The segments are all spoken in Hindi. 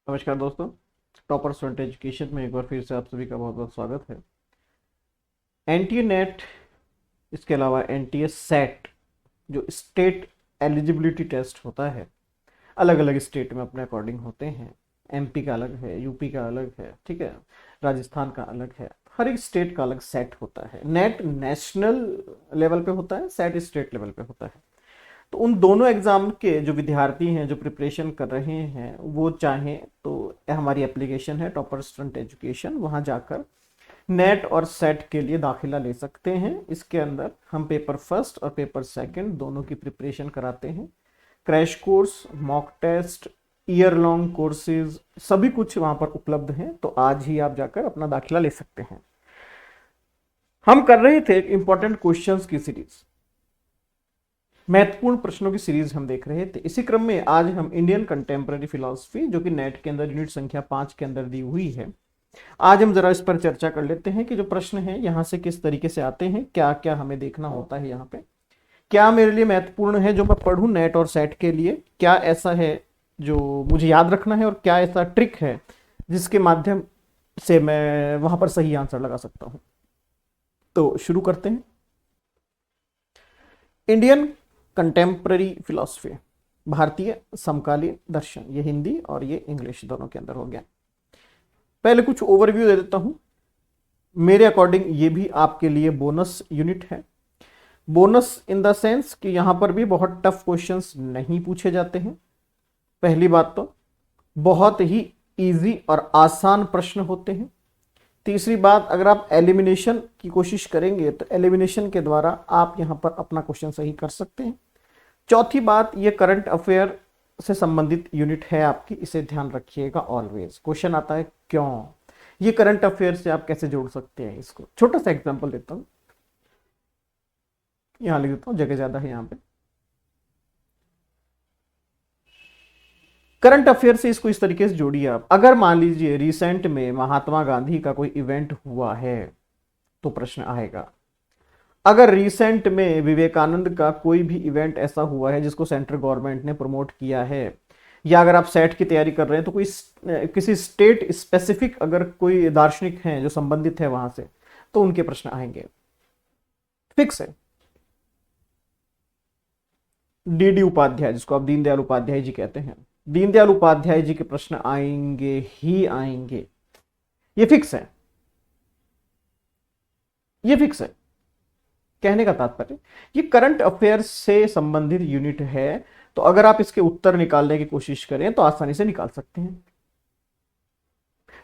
नमस्कार दोस्तों। टॉपर स्टूडेंट एजुकेशन में एक बार फिर से आप सभी का बहुत बहुत स्वागत है। एनटीए नेट, इसके अलावा एनटीए सेट जो स्टेट एलिजिबिलिटी टेस्ट होता है, अलग अलग स्टेट में अपने अकॉर्डिंग होते हैं। एमपी का अलग है, यूपी का अलग है, ठीक है, राजस्थान का अलग है। हर एक स्टेट का अलग सेट होता है। नेट नेशनल लेवल पे होता है, सेट स्टेट लेवल पे होता है। तो उन दोनों एग्जाम के जो विद्यार्थी हैं जो प्रिपरेशन कर रहे हैं वो चाहें तो हमारी एप्लीकेशन है टॉपर स्टूडेंट एजुकेशन, वहां जाकर नेट और सेट के लिए दाखिला ले सकते हैं। इसके अंदर हम पेपर फर्स्ट और पेपर सेकंड दोनों की प्रिपरेशन कराते हैं। Crash course, mock test, year long courses सभी कुछ वहां पर उपलब्ध हैं। तो आज ही आप जाकर अपना दाखिला ले सकते हैं। हम कर रहे थे एक इंपॉर्टेंट क्वेश्चंस की सीरीज, महत्वपूर्ण प्रश्नों की सीरीज हम देख रहे थे। इसी क्रम में आज हम इंडियन कंटेम्प्रेरी फिलॉसफी, जो कि नेट के अंदर यूनिट संख्या 5 के अंदर दी हुई है, आज हम जरा इस पर चर्चा कर लेते हैं कि जो प्रश्न है यहाँ से किस तरीके से आते हैं, क्या क्या हमें देखना होता है यहाँ पे, क्या मेरे लिए महत्वपूर्ण है जो मैं पढ़ूं नेट और सेट के लिए, क्या ऐसा है जो मुझे याद रखना है और क्या ऐसा ट्रिक है जिसके माध्यम से मैं वहां पर सही आंसर लगा सकता हूं। तो शुरू करते हैं। इंडियन कंटेम्प्रेरी फिलॉसफी, भारतीय समकालीन दर्शन, ये हिंदी और ये इंग्लिश दोनों के अंदर हो गया। पहले कुछ ओवरव्यू दे देता हूं। मेरे अकॉर्डिंग ये भी आपके लिए बोनस यूनिट है। बोनस इन द सेंस कि यहां पर भी बहुत टफ क्वेश्चंस नहीं पूछे जाते हैं। पहली बात तो बहुत ही इजी और आसान प्रश्न होते हैं। तीसरी बात, अगर आप एलिमिनेशन की कोशिश करेंगे तो एलिमिनेशन के द्वारा आप यहां पर अपना क्वेश्चन सही कर सकते हैं। चौथी बात, ये करंट अफेयर से संबंधित यूनिट है आपकी, इसे ध्यान रखिएगा ऑलवेज। क्वेश्चन आता है क्यों, ये करंट अफेयर से आप कैसे जोड़ सकते हैं इसको। छोटा सा एग्जांपल देता हूं, यहां लिख देता हूं, जगह ज्यादा है यहां पे। करंट अफेयर से इसको इस तरीके से जोड़िए आप। अगर मान लीजिए रिसेंट में महात्मा गांधी का कोई इवेंट हुआ है तो प्रश्न आएगा। अगर रिसेंट में विवेकानंद का कोई भी इवेंट ऐसा हुआ है जिसको सेंट्रल गवर्नमेंट ने प्रमोट किया है, या अगर आप सेट की तैयारी कर रहे हैं तो कोई किसी स्टेट स्पेसिफिक अगर कोई दार्शनिक हैं जो संबंधित है वहां से, तो उनके प्रश्न आएंगे। फिक्स है। डीडी उपाध्याय, जिसको आप दीनदयाल उपाध्याय जी कहते हैं, दीनदयाल उपाध्याय जी के प्रश्न आएंगे ही आएंगे, ये फिक्स है, ये फिक्स है। कहने का तात्पर्य, ये करंट अफेयर से संबंधित यूनिट है। तो अगर आप इसके उत्तर निकालने की कोशिश करें तो आसानी से निकाल सकते हैं।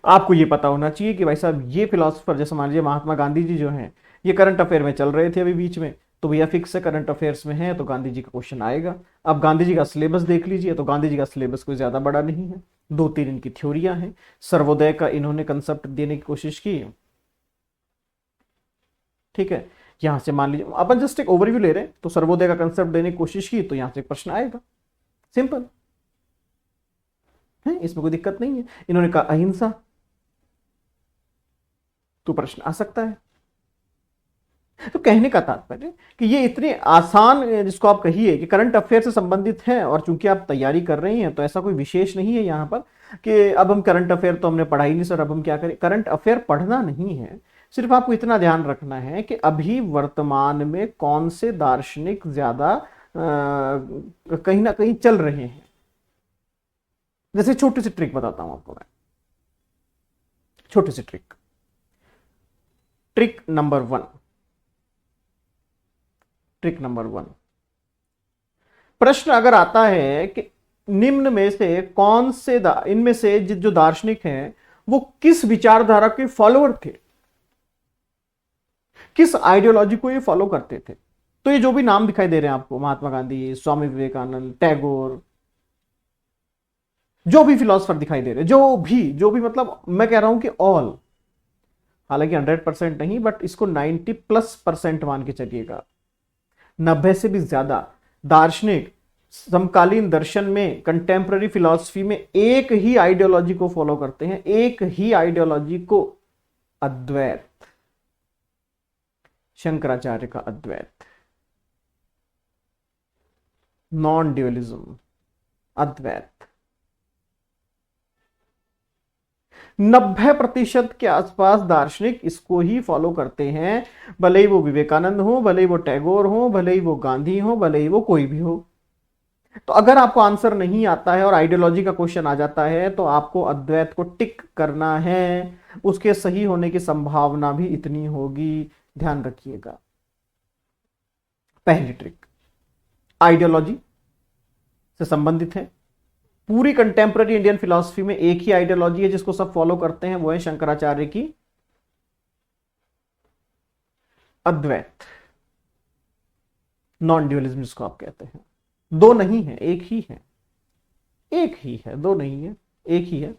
आपको ये पता होना चाहिए कि भाई साहब ये फिलोसफर, जैसे मान लीजिए महात्मा गांधी जी जो हैं, ये करंट अफेयर में चल रहे थे अभी बीच में, तो भैया फिक्स है करंट अफेयर्स में है तो गांधी जी का क्वेश्चन आएगा। अब गांधी जी का सिलेबस देख लीजिए, तो गांधी जी का सिलेबस कोई ज्यादा बड़ा नहीं है, दो तीन इनकी थ्योरियां हैं। सर्वोदय का इन्होंने कंसेप्ट देने की कोशिश की, ठीक है। यहां से मान लीजिए अपन जस्ट एक ओवरव्यू ले रहे हैं, तो सर्वोदय का कंसेप्ट देने की कोशिश की तो यहां से एक प्रश्न आएगा। सिंपल है, इसमें कोई दिक्कत नहीं है। इन्होंने कहा अहिंसा, तो प्रश्न आ सकता है। तो कहने का तात्पर्य कि ये इतने आसान, जिसको आप कहिए कि करंट अफेयर से संबंधित है, और चूंकि आप तैयारी कर रही हैं तो ऐसा कोई विशेष नहीं है यहां पर कि अब हम करंट अफेयर तो हमने पढ़ा ही नहीं सर, अब हम क्या करें। करंट अफेयर पढ़ना नहीं है, सिर्फ आपको इतना ध्यान रखना है कि अभी वर्तमान में कौन से दार्शनिक ज्यादा कहीं ना कहीं चल रहे हैं। जैसे छोटी सी ट्रिक बताता हूं आपको मैं, छोटी सी trick. Trick number one, trick number one, प्रश्न अगर आता है कि निम्न में से कौन से इनमें से जो दार्शनिक हैं वो किस विचारधारा के फॉलोअर थे, किस आइडियोलॉजी को ये फॉलो करते थे, तो ये जो भी नाम दिखाई दे रहे हैं आपको, महात्मा गांधी, स्वामी विवेकानंद, टैगोर, जो भी फिलोसफर दिखाई दे रहे हैं, जो भी मतलब मैं कह रहा हूं कि ऑल, हालांकि 100% नहीं, बट इसको 90+% मान के चलिएगा, 90 से भी ज्यादा दार्शनिक समकालीन दर्शन में, कंटेम्प्रेरी फिलॉसफी में एक ही आइडियोलॉजी को फॉलो करते हैं, एक ही आइडियोलॉजी को, अद्वैत, शंकराचार्य का अद्वैत, नॉन ड्यूअलिज्म, अद्वैत। 90% के आसपास दार्शनिक इसको ही फॉलो करते हैं, भले ही वो विवेकानंद हो, भले ही वो टैगोर हो, भले ही वो गांधी हो, भले ही वो कोई भी हो। तो अगर आपको आंसर नहीं आता है और आइडियोलॉजी का क्वेश्चन आ जाता है तो आपको अद्वैत को टिक करना है, उसके सही होने की संभावना भी इतनी होगी, ध्यान रखिएगा। पहली ट्रिक आइडियोलॉजी से संबंधित है। पूरी कंटेम्प्रेरी इंडियन फिलॉसफी में एक ही आइडियोलॉजी है जिसको सब फॉलो करते हैं, वो है शंकराचार्य की अद्वैत, नॉन ड्यूअलिज्म जिसको आप कहते हैं। दो नहीं है, एक ही है, एक ही है, दो नहीं है, एक ही है।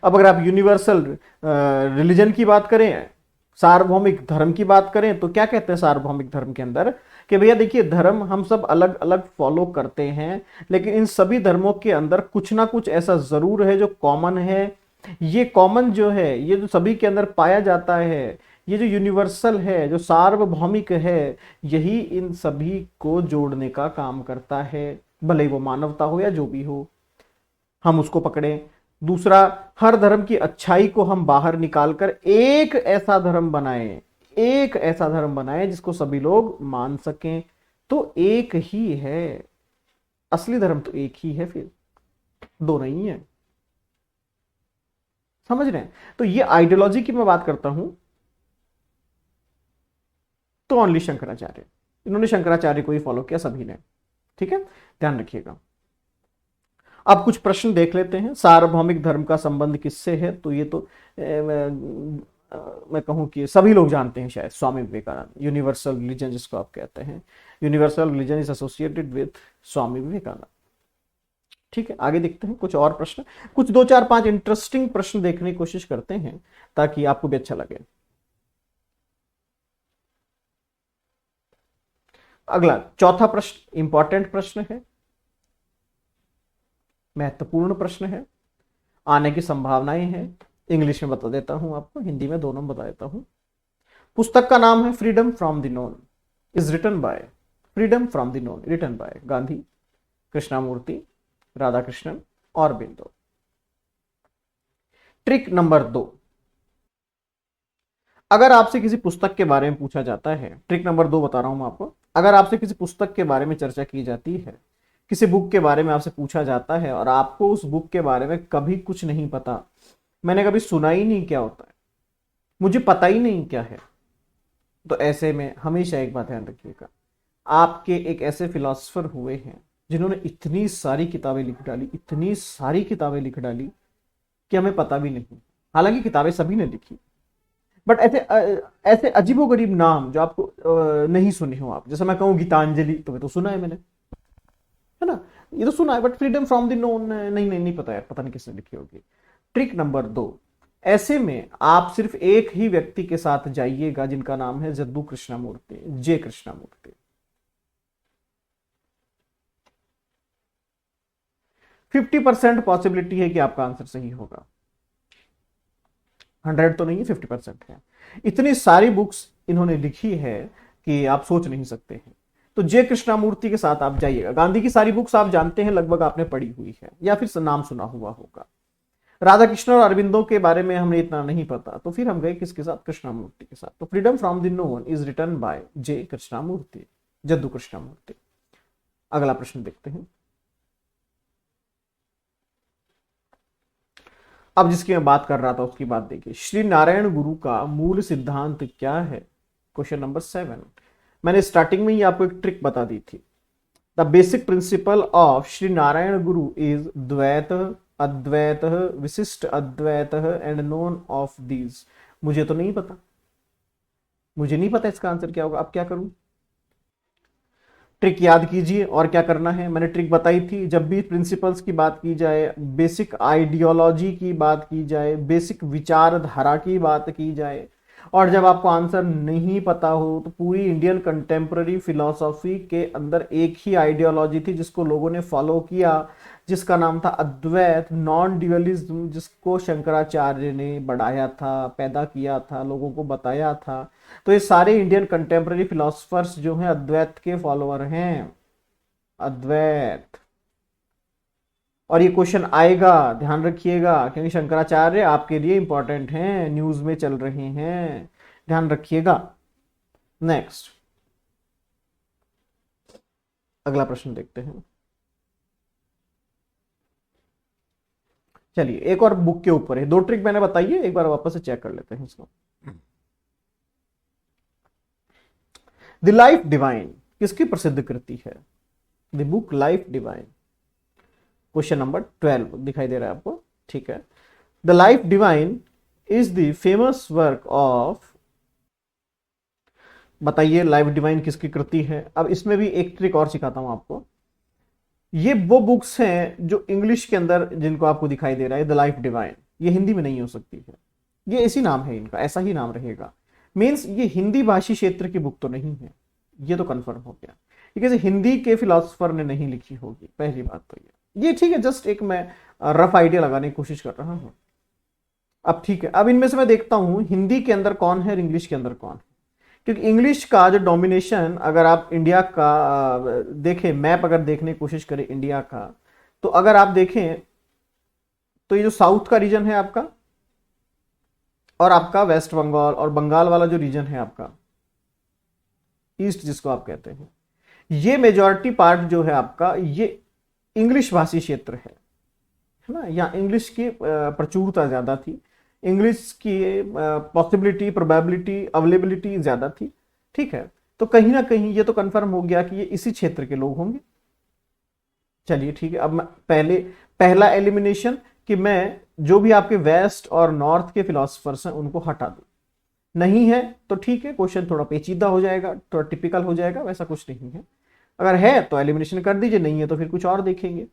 अब अगर आप यूनिवर्सल रिलीजन की बात करें, सार्वभौमिक धर्म की बात करें, तो क्या कहते हैं सार्वभौमिक धर्म के अंदर कि भैया देखिए, धर्म हम सब अलग अलग फॉलो करते हैं, लेकिन इन सभी धर्मों के अंदर कुछ ना कुछ ऐसा जरूर है जो कॉमन है। ये कॉमन जो है, ये जो सभी के अंदर पाया जाता है, ये जो यूनिवर्सल है, जो सार्वभौमिक है, यही इन सभी को जोड़ने का काम करता है, भले ही वो मानवता हो या जो भी हो, हम उसको पकड़े। दूसरा, हर धर्म की अच्छाई को हम बाहर निकालकर एक ऐसा धर्म बनाए, एक ऐसा धर्म बनाए जिसको सभी लोग मान सकें। तो एक ही है, असली धर्म तो एक ही है, फिर दो नहीं है। समझ रहे हैं? तो ये आइडियोलॉजी की मैं बात करता हूं तो ओनली शंकराचार्य, इन्होंने शंकराचार्य को ही फॉलो किया सभी ने। ठीक है, ध्यान रखिएगा। अब कुछ प्रश्न देख लेते हैं। सार्वभौमिक धर्म का संबंध किससे है? तो ये तो मैं कहूं कि सभी लोग जानते हैं शायद, स्वामी विवेकानंद, यूनिवर्सल रिलीजन जिसको आप कहते हैं, universal religion is associated with Swami Vivekananda. ठीक है, आगे देखते हैं कुछ और प्रश्न, कुछ 2 4 5 इंटरेस्टिंग प्रश्न देखने की कोशिश करते हैं ताकि आपको भी अच्छा लगे। अगला चौथा प्रश्न इंपॉर्टेंट प्रश्न है, महत्वपूर्ण प्रश्न है, आने की संभावनाएं हैं। इंग्लिश में बता देता हूं आपको, हिंदी में दोनों बता देता हूं। पुस्तक का नाम है freedom from the known, is written by, freedom from the known written by Gandhi, Krishnamurti, Radhakrishnan, Aurobindo. Trick number 2, अगर आपसे किसी पुस्तक के बारे में पूछा जाता है, ट्रिक नंबर 2 बता रहा हूं मैं आपको, अगर आपसे किसी पुस्तक के बारे में चर्चा की जाती है, किसी बुक के बारे में आपसे पूछा जाता है और आपको उस बुक के बारे में कभी कुछ नहीं पता, मैंने कभी सुना ही नहीं क्या होता है, मुझे पता ही नहीं क्या है, तो ऐसे में हमेशा एक बात ध्यान रखिएगा, आपके एक ऐसे फिलोसफर हुए हैं जिन्होंने इतनी सारी किताबें लिख डाली, इतनी सारी किताबें लिख डाली कि हमें पता भी नहीं। हालांकि किताबें सभी ने लिखी, बट ऐसे ऐसे अजीबोगरीब नाम जो आपको नहीं सुने हो आप, जैसे मैं कहूँ गीतांजलि, तो सुना है मैंने, है ना, ये तो सुना है, but freedom from the known नहीं नहीं नहीं पता है, पता नहीं किसने लिखी होगी। ट्रिक नंबर 2, ऐसे में आप सिर्फ एक ही व्यक्ति के साथ जाइएगा जिनका नाम है जद्दू कृष्णमूर्ति, जे कृष्णमूर्ति। 50% पॉसिबिलिटी है कि आपका आंसर सही होगा, 100 तो नहीं है, 50% है। इतनी सारी बुक्स इन्होंने लिखी है कि आप सोच नहीं सकते हैं। तो जे कृष्णामूर्ति के साथ आप जाइएगा। गांधी की सारी बुक्स आप जानते हैं, लगभग आपने पढ़ी हुई है या फिर नाम सुना हुआ होगा। राधा कृष्ण और अरविंदो के बारे में हमें इतना नहीं पता, तो फिर हम गए किसके साथ? कृष्णामूर्ति के साथ। तो freedom from the known is written by J Krishnamurti, Jiddu Krishnamurti. अगला प्रश्न देखते हैं। अब जिसकी मैं बात कर रहा था उसकी बात देखिए, श्री नारायण गुरु का मूल सिद्धांत क्या है? Question number 7। मैंने स्टार्टिंग में ही आपको एक ट्रिक बता दी थी। The basic principle of Shri Narayana Guru is द्वैत, अद्वैत, विशिष्ट अद्वैत एंड नोन ऑफ दीज। मुझे तो नहीं पता, मुझे नहीं पता इसका आंसर क्या होगा। अब क्या करूं? ट्रिक याद कीजिए और क्या करना है। मैंने ट्रिक बताई थी, जब भी प्रिंसिपल्स की बात की जाए, बेसिक आइडियोलॉजी की बात की जाए, बेसिक विचारधारा की बात की जाए, और जब आपको आंसर नहीं पता हो, तो पूरी इंडियन कंटेम्प्रेरी फिलॉसफी के अंदर एक ही आइडियोलॉजी थी जिसको लोगों ने फॉलो किया, जिसका नाम था अद्वैत, नॉन ड्यूअलिज्म, जिसको शंकराचार्य ने बढ़ाया था, पैदा किया था, लोगों को बताया था। तो ये सारे इंडियन कंटेम्प्रेरी फिलोसफर्स जो हैं अद्वैत के फॉलोअर हैं, अद्वैत। और ये क्वेश्चन आएगा, ध्यान रखिएगा, क्योंकि शंकराचार्य आपके लिए इंपॉर्टेंट हैं, न्यूज में चल रहे हैं, ध्यान रखिएगा। नेक्स्ट, अगला प्रश्न देखते हैं। चलिए, एक और बुक के ऊपर है, 2 ट्रिक मैंने बताई है, एक बार वापस से चेक कर लेते हैं इसको। द लाइफ डिवाइन किसकी प्रसिद्ध कृति है? The book life divine, question number 12 दिखाई दे रहा है आपको, ठीक है। The life divine is the famous work of, बताइए लाइफ डिवाइन किसकी कृति है? अब इसमें भी एक ट्रिक और सिखाता हूं आपको। ये वो बुक्स हैं जो इंग्लिश के अंदर, जिनको आपको दिखाई दे रहा है द लाइफ डिवाइन, ये हिंदी में नहीं हो सकती है, ये इसी नाम है इनका, ऐसा ही नाम रहेगा। मीन्स ये हिंदी भाषी क्षेत्र की बुक तो नहीं है, ये तो कंफर्म हो गया, ये किसी हिंदी के फिलोसफर ने नहीं लिखी होगी, पहली बात तो ये ठीक है, जस्ट एक मैं रफ आइडिया लगाने की कोशिश कर रहा हूं। अब ठीक है, अब इनमें से मैं देखता हूं हिंदी के अंदर कौन है और इंग्लिश के अंदर कौन है, क्योंकि इंग्लिश का जो डोमिनेशन, अगर आप इंडिया का देखें, मैप अगर देखने की कोशिश करें इंडिया का, तो अगर आप देखें तो ये जो साउथ का रीजन है आपका, और आपका वेस्ट बंगाल और बंगाल वाला जो रीजन है आपका, ईस्ट जिसको आप कहते हैं, ये मेजॉरिटी पार्ट जो है आपका, ये इंग्लिश भाषी क्षेत्र है ना। यहाँ इंग्लिश की प्रचुरता ज्यादा थी, इंग्लिश की पॉसिबिलिटी, प्रोबेबिलिटी, अवेलेबिलिटी ज्यादा थी, ठीक है। तो कहीं ना कहीं ये तो कंफर्म हो गया कि ये इसी क्षेत्र के लोग होंगे। चलिए ठीक है, अब मैं पहला एलिमिनेशन कि मैं जो भी आपके वेस्ट और नॉर्थ के फिलोसफर्स हैं उनको हटा दूं, नहीं है तो ठीक है, क्वेश्चन थोड़ा पेचीदा हो जाएगा, थोड़ा टिपिकल हो जाएगा, वैसा कुछ नहीं है। अगर है तो एलिमिनेशन कर दीजिए, नहीं है तो फिर कुछ और देखेंगे।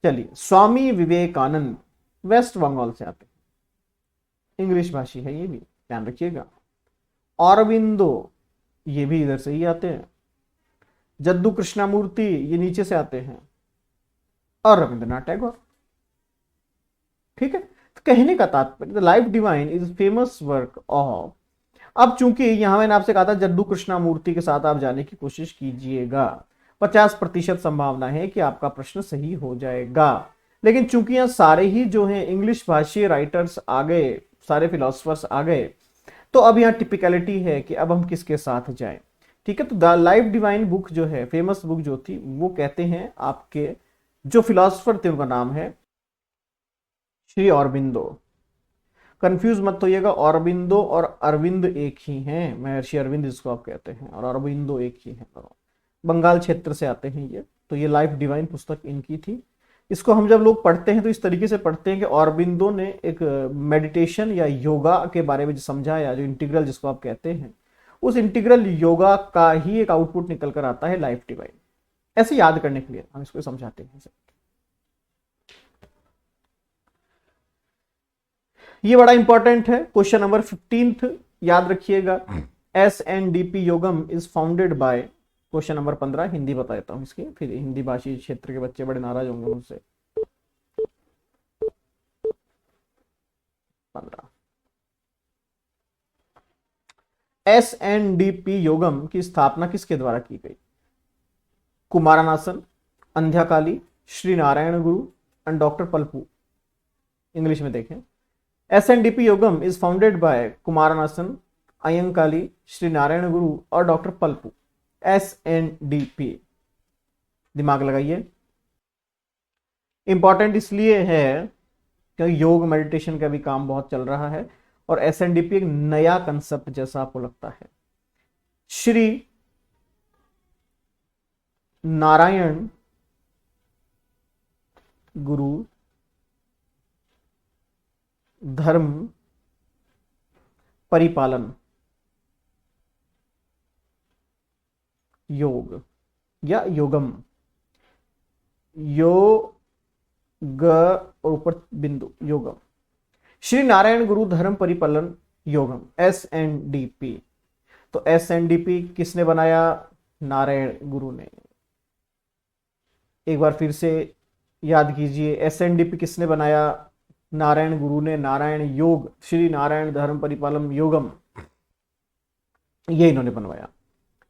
चलिए, स्वामी विवेकानंद वेस्ट बंगाल से आते हैं, इंग्लिश भाषी है, ये भी ध्यान रखिएगा। औरबिंदो, ये भी इधर से ही आते हैं। जद्दू कृष्णमूर्ति, ये नीचे से आते हैं। और रविंद्रनाथ टैगोर, ठीक है। तो कहने का तात्पर्य, the life divine is famous work of, अब चूंकि यहां मैंने आपसे कहा था जद्दू कृष्णमूर्ति के साथ आप जाने की कोशिश कीजिएगा, 50% संभावना है कि आपका प्रश्न सही हो जाएगा। लेकिन चूंकि यहां सारे ही जो हैं इंग्लिश भाषी राइटर्स आ गए, सारे फिलोसफर्स आ गए, तो अब यहाँ टिपिकलिटी है कि अब हम किसके साथ जाएं, ठीक है। तो द लाइफ डिवाइन बुक जो है, फेमस बुक जो थी, वो कहते हैं आपके जो फिलोसफर थे उनका नाम है श्री अरबिंदो। कंफ्यूज मत होइएगा, औरबिंदो और अरविंद एक ही हैं, महर्षि अरविंद जिसको आप कहते हैं, और अरबिंदो एक ही है, बंगाल क्षेत्र से आते हैं ये। तो ये लाइफ डिवाइन पुस्तक इनकी थी। इसको हम जब लोग पढ़ते हैं तो इस तरीके से पढ़ते हैं कि औरबिंदो ने एक मेडिटेशन या योगा के बारे में जो समझाया, जो इंटीग्रल जिसको आप कहते हैं, उस इंटीग्रल योगा का ही एक आउटपुट निकल कर आता है लाइफ डिवाइन। ऐसे याद करने के लिए हम इसको समझाते हैं। ये बड़ा इंपॉर्टेंट है, क्वेश्चन नंबर 15 याद रखिएगा। SNDP Yogam is founded by, question number 15 Hindi बता देता हूं इसकी, फिर हिंदी भाषी क्षेत्र के बच्चे बड़े नाराज होंगे मुझसे। 15 SNDP योगम की स्थापना किसके द्वारा की गई? कुमारानासन, अंध्याकाली, श्री नारायण गुरु एंड डॉक्टर पलपू। इंग्लिश में देखें, SNDP Yogam is founded by Kumaranasan, Ayyankali, Shri Narayana Guru और डॉक्टर पलपू। SNDP, दिमाग लगाइए, इंपॉर्टेंट इसलिए है क्योंकि योग मेडिटेशन का भी काम बहुत चल रहा है, और SNDP एक नया कंसेप्ट जैसा आपको लगता है। श्री नारायण गुरु धर्म परिपालन योग या योगम, योग और ऊपर बिंदु योगम, श्री नारायण गुरु धर्म परिपालन योगम, SNDP। तो SNDP किसने बनाया? नारायण गुरु ने। एक बार फिर से याद कीजिए, SNDP किसने बनाया? नारायण गुरु ने। नारायण योग, श्री नारायण धर्म परिपालन योगम, ये इन्होंने बनवाया,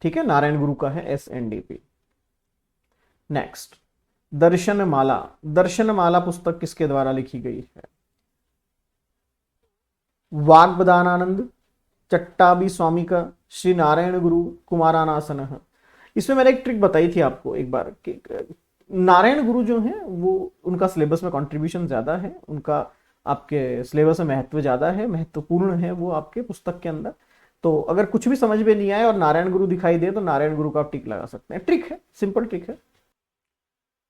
ठीक है। नारायण गुरु का है SNDP। नेक्स्ट, दर्शनमाला, दर्शनमाला पुस्तक किसके द्वारा लिखी गई है? वाग्बदानानंद, चट्टाबी स्वामी का, श्री नारायण गुरु, कुमारानासन। इसमें मैंने एक ट्रिक बताई थी आपको एक बार कि नारायण गुरु जो है वो उनका सिलेबस में कंट्रीब्यूशन ज्यादा है, उनका आपके सिलेबस में महत्व ज्यादा है, महत्वपूर्ण है वो आपके पुस्तक के अंदर। तो अगर कुछ भी समझ में नहीं आए और नारायण गुरु दिखाई दे तो नारायण गुरु का आप टिक लगा सकते हैं। ट्रिक है, सिंपल ट्रिक है।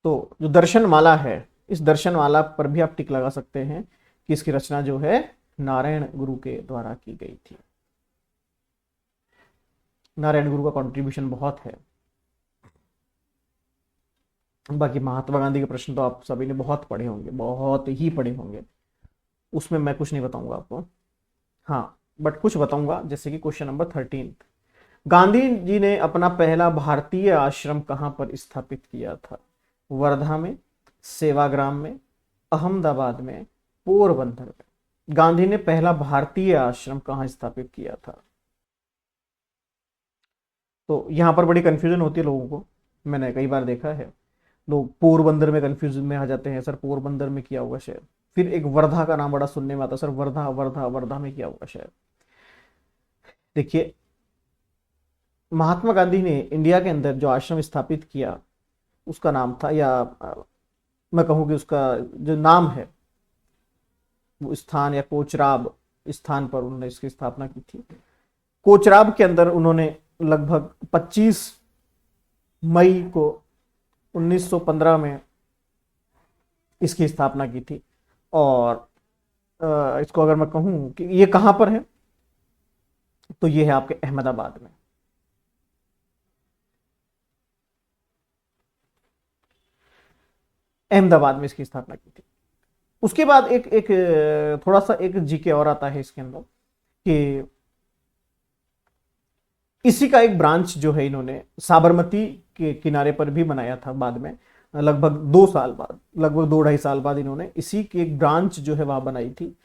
तो जो दर्शनमाला है, इस दर्शनमाला पर भी आप टिक लगा सकते हैं कि इसकी रचना जो है नारायण गुरु के द्वारा की गई थी। नारायण गुरु का कंट्रीब्यूशन बहुत है। बाकी महात्मा गांधी के प्रश्न तो आप सभी ने बहुत पढ़े होंगे, बहुत ही पढ़े होंगे, उसमें मैं कुछ नहीं बताऊंगा आपको। हाँ, बट कुछ बताऊंगा, जैसे कि क्वेश्चन नंबर 13, गांधी जी ने अपना पहला भारतीय आश्रम कहां पर स्थापित किया था? वर्धा में, सेवाग्राम में, अहमदाबाद में, पोरबंदर में। गांधी ने पहला भारतीय आश्रम कहां स्थापित किया था? तो यहां पर बड़ी कंफ्यूजन होती है लोगों को, मैंने कई बार देखा है, लोग पोरबंदर में कंफ्यूजन में आ जाते हैं, सर पोरबंदर में किया होगा शायद। फिर एक वर्धा का नाम बड़ा सुनने में आता है, सर वर्धा वर्धा वर्धा में किया होगा शायद। देखिए, महात्मा गांधी ने इंडिया के अंदर जो आश्रम स्थापित किया उसका नाम था, या मैं कहूँ कि उसका जो नाम है वो स्थान या कोचराब स्थान पर उन्होंने इसकी स्थापना की थी। कोचराब के अंदर उन्होंने लगभग 25 मई को 1915 में इसकी स्थापना की थी। और इसको अगर मैं कहूं कि ये कहां पर है, तो ये है आपके अहमदाबाद में। अहमदाबाद में इसकी स्थापना की थी। उसके बाद एक एक थोड़ा सा एक जीके और आता है इसके अंदर कि इसी का एक ब्रांच जो है इन्होंने साबरमती के किनारे पर भी बनाया था बाद में, लगभग 2 साल बाद, लगभग 2-2.5 साल बाद इन्होंने इसी की एक ब्रांच जो है वहां बनाई थी।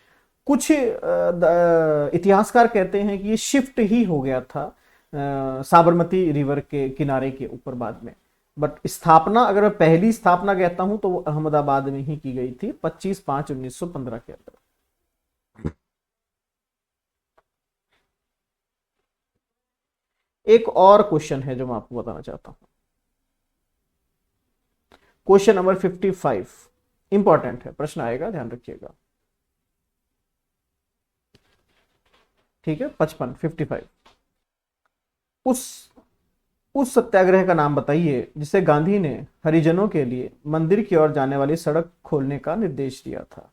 कुछ इतिहासकार कहते हैं कि ये शिफ्ट ही हो गया था साबरमती रिवर के किनारे के ऊपर बाद में, बट स्थापना अगर मैं पहली स्थापना कहता हूं तो वो अहमदाबाद में ही की गई थी 25/5/1915 के अंदर। एक और क्वेश्चन है जो मैं आपको बताना चाहता हूं, क्वेश्चन नंबर 55, इंपॉर्टेंट है, प्रश्न आएगा, ध्यान रखिएगा। ठीक है, 55 उस सत्याग्रह का नाम बताइए जिसे गांधी ने हरिजनों के लिए मंदिर की ओर जाने वाली सड़क खोलने का निर्देश दिया था।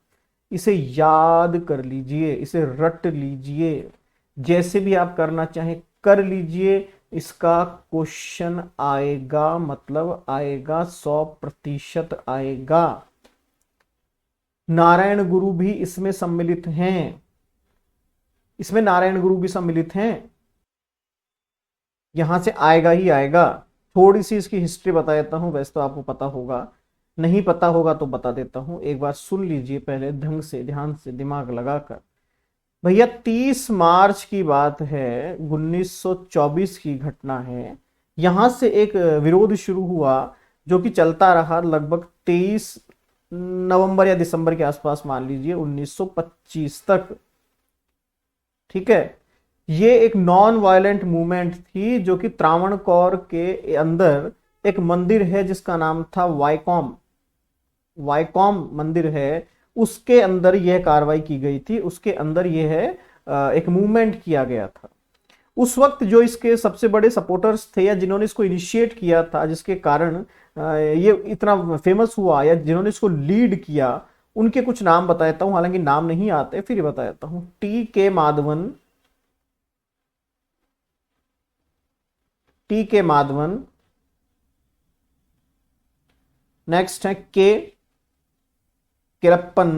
इसे याद कर लीजिए, इसे रट लीजिए, जैसे भी आप करना चाहें कर लीजिए। इसका क्वेश्चन आएगा, मतलब आएगा, 100% आएगा। नारायण गुरु भी इसमें सम्मिलित हैं, इसमें नारायण गुरु भी सम्मिलित हैं, यहां से आएगा ही आएगा। थोड़ी सी इसकी हिस्ट्री बता देता हूं, वैसे तो आपको पता होगा, नहीं पता होगा तो बता देता हूं, एक बार सुन लीजिए पहले ढंग से, ध्यान से, दिमाग लगाकर। भैया 30 मार्च की बात है, 1924 की घटना है। यहां से एक विरोध शुरू हुआ जो कि चलता रहा लगभग 23 नवंबर या दिसंबर के आसपास, मान लीजिए 1925 तक। ठीक है, ये एक नॉन वायलेंट मूवमेंट थी जो कि त्रावणकोर के अंदर एक मंदिर है जिसका नाम था वाइकॉम, वाइकॉम मंदिर है, उसके अंदर यह कार्रवाई की गई थी, उसके अंदर यह एक मूवमेंट किया गया था। उस वक्त जो इसके सबसे बड़े सपोर्टर्स थे या जिन्होंने इसको इनिशिएट किया था, जिसके कारण ये इतना फेमस हुआ, या जिन्होंने इसको लीड किया, उनके कुछ नाम बता देता हूं, हालांकि नाम नहीं आते, फिर बता देता हूं। टी के माधवन, नेक्स्ट है केलप्पन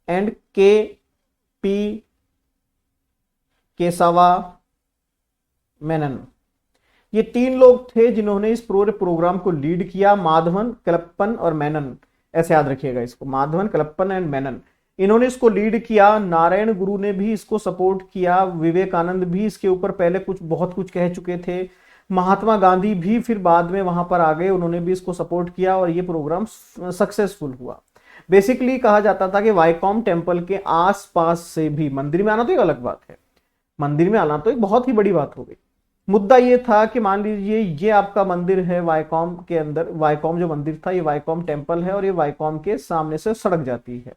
एंड पी केशवा मेनन। ये 3 लोग थे जिन्होंने इस पूरे प्रोग्राम को लीड किया, माधवन, केलप्पन और मेनन, ऐसे याद रखिएगा इसको, माधवन, केलप्पन एंड मेनन, इन्होंने इसको लीड किया। नारायण गुरु ने भी इसको सपोर्ट किया, विवेकानंद भी इसके ऊपर पहले बहुत कुछ कह चुके थे, महात्मा गांधी भी फिर बाद में वहां पर आ गए, उन्होंने भी इसको सपोर्ट किया और ये प्रोग्राम सक्सेसफुल हुआ। बेसिकली कहा जाता था कि वाईकॉम टेम्पल के आसपास से भी, मंदिर में आना तो एक अलग बात है, मंदिर में आना तो एक बहुत ही बड़ी बात हो गई। मुद्दा ये था कि मान लीजिए ये आपका मंदिर है वाईकॉम के अंदर, वाईकॉम जो मंदिर था ये वाईकॉम टेम्पल है और ये वाईकॉम के सामने से सड़क जाती है,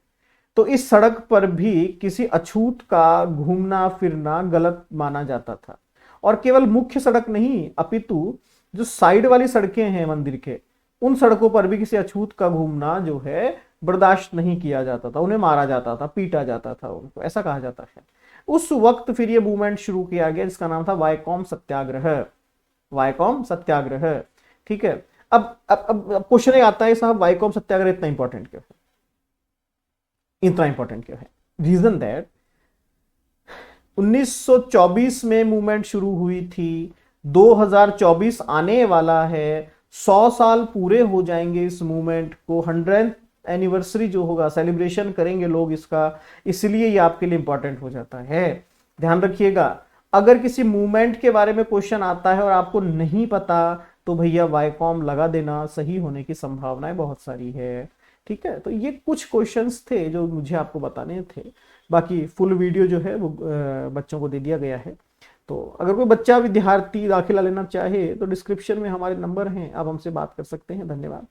तो इस सड़क पर भी किसी अछूत का घूमना फिरना गलत माना जाता था। और केवल मुख्य सड़क नहीं अपितु जो साइड वाली सड़कें हैं मंदिर के, उन सड़कों पर भी किसी अछूत का घूमना जो है बर्दाश्त नहीं किया जाता था, उन्हें मारा जाता था, पीटा जाता था उनको, ऐसा कहा जाता है। उस वक्त फिर ये मूवमेंट शुरू किया गया जिसका नाम था वाईकॉम सत्याग्रह, वाईकॉम सत्याग्रह। ठीक है, अब क्वेश्चन आता है साहब वाईकॉम सत्याग्रह इतना इंपॉर्टेंट क्यों है, इतना इंपॉर्टेंट क्यों है? रीजन दैट 1924 में मूवमेंट शुरू हुई थी, 2024 आने वाला है, 100 साल पूरे हो जाएंगे इस मूवमेंट को, 100th एनिवर्सरी जो होगा सेलिब्रेशन करेंगे लोग इसका, इसलिए ये आपके लिए इंपॉर्टेंट हो जाता है। ध्यान रखिएगा, अगर किसी मूवमेंट के बारे में क्वेश्चन आता है और आपको नहीं पता तो भैया वाईकॉम लगा देना, सही होने की संभावनाएं बहुत सारी है। ठीक है, तो ये कुछ क्वेश्चंस थे जो मुझे आपको बताने थे, बाकी फुल वीडियो जो है वो बच्चों को दे दिया गया है। तो अगर कोई बच्चा विद्यार्थी दाखिला लेना चाहे तो डिस्क्रिप्शन में हमारे नंबर हैं, आप हमसे बात कर सकते हैं। धन्यवाद।